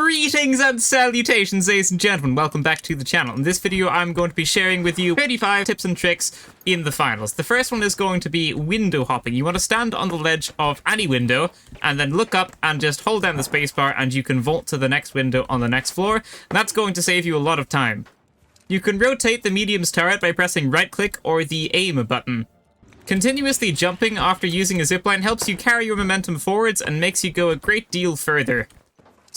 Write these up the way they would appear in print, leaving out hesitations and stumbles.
Greetings and salutations, ladies and gentlemen. Welcome back to the channel. In this video, I'm going to be sharing with you 35 tips and tricks in the finals. The first one is going to be window hopping. You want to stand on the ledge of any window and then look up and just hold down the spacebar and you can vault to the next window on the next floor. And that's going to save you a lot of time. You can rotate the medium's turret by pressing right click or the aim button. Continuously jumping after using a zipline helps you carry your momentum forwards and makes you go a great deal further.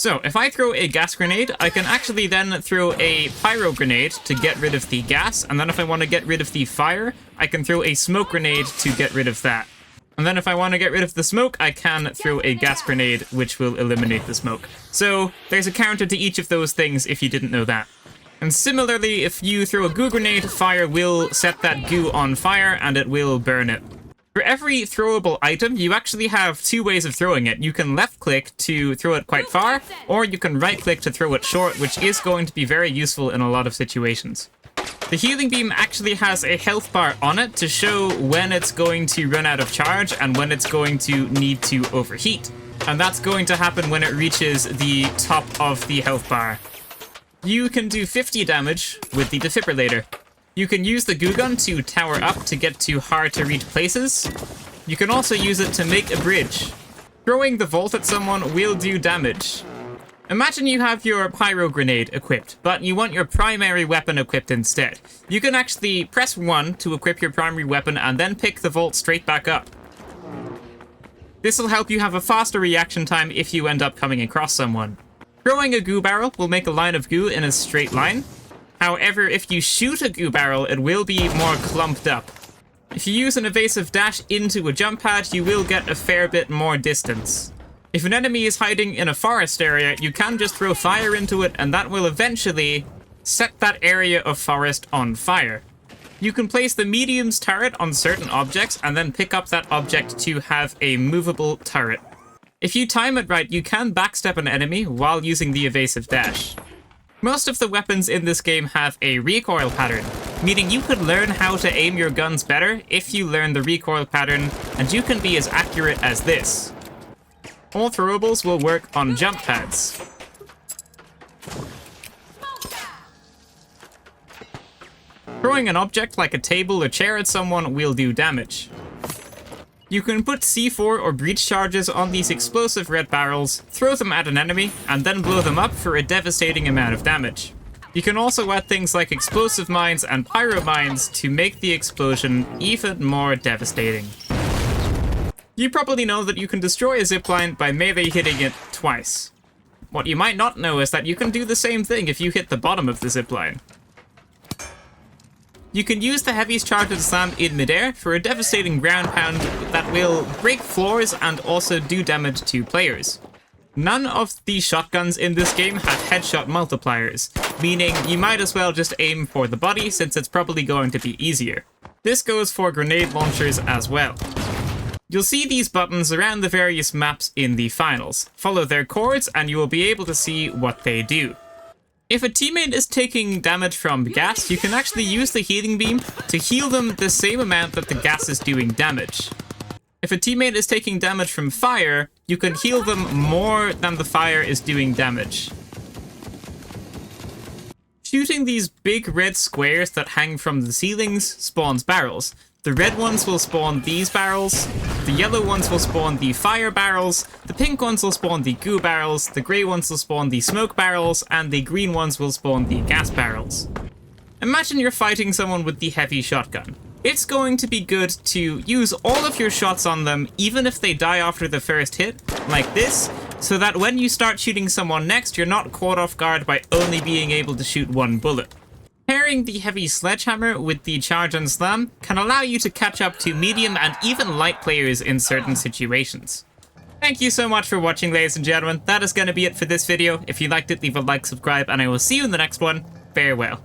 So, if I throw a gas grenade, I can actually then throw a pyro grenade to get rid of the gas, and then if I want to get rid of the fire, I can throw a smoke grenade to get rid of that. And then if I want to get rid of the smoke, I can throw a gas grenade, which will eliminate the smoke. So, there's a counter to each of those things if you didn't know that. And similarly, if you throw a goo grenade, fire will set that goo on fire, and it will burn it. For every throwable item, you actually have two ways of throwing it. You can left click to throw it quite far, or you can right click to throw it short, which is going to be very useful in a lot of situations. The healing beam actually has a health bar on it to show when it's going to run out of charge and when it's going to need to overheat. And that's going to happen when it reaches the top of the health bar. You can do 50 damage with the defibrillator. You can use the goo gun to tower up to get to hard to reach places. You can also use it to make a bridge. Throwing the vault at someone will do damage. Imagine you have your pyro grenade equipped, but you want your primary weapon equipped instead. You can actually press 1 to equip your primary weapon and then pick the vault straight back up. This will help you have a faster reaction time if you end up coming across someone. Throwing a goo barrel will make a line of goo in a straight line. However, if you shoot a goo barrel, it will be more clumped up. If you use an evasive dash into a jump pad, you will get a fair bit more distance. If an enemy is hiding in a forest area, you can just throw fire into it, and that will eventually set that area of forest on fire. You can place the medium's turret on certain objects, and then pick up that object to have a movable turret. If you time it right, you can backstep an enemy while using the evasive dash. Most of the weapons in this game have a recoil pattern, meaning you could learn how to aim your guns better if you learn the recoil pattern, and you can be as accurate as this. All throwables will work on jump pads. Throwing an object like a table or chair at someone will do damage. You can put C4 or breach charges on these explosive red barrels, throw them at an enemy, and then blow them up for a devastating amount of damage. You can also add things like explosive mines and pyro mines to make the explosion even more devastating. You probably know that you can destroy a zipline by melee hitting it twice. What you might not know is that you can do the same thing if you hit the bottom of the zipline. You can use the heavy's charge and slam in midair for a devastating ground pound that will break floors and also do damage to players. None of the shotguns in this game have headshot multipliers, meaning you might as well just aim for the body since it's probably going to be easier. This goes for grenade launchers as well. You'll see these buttons around the various maps in the finals. Follow their chords and you will be able to see what they do. If a teammate is taking damage from gas, you can actually use the healing beam to heal them the same amount that the gas is doing damage. If a teammate is taking damage from fire, you can heal them more than the fire is doing damage. Shooting these big red squares that hang from the ceilings spawns barrels. The red ones will spawn these barrels, the yellow ones will spawn the fire barrels, the pink ones will spawn the goo barrels, the grey ones will spawn the smoke barrels, and the green ones will spawn the gas barrels. Imagine you're fighting someone with the heavy shotgun. It's going to be good to use all of your shots on them, even if they die after the first hit, like this, so that when you start shooting someone next, you're not caught off guard by only being able to shoot one bullet. Pairing the heavy sledgehammer with the charge and slam can allow you to catch up to medium and even light players in certain situations. Thank you so much for watching, ladies and gentlemen. That is going to be it for this video. If you liked it, leave a like, subscribe, and I will see you in the next one. Farewell.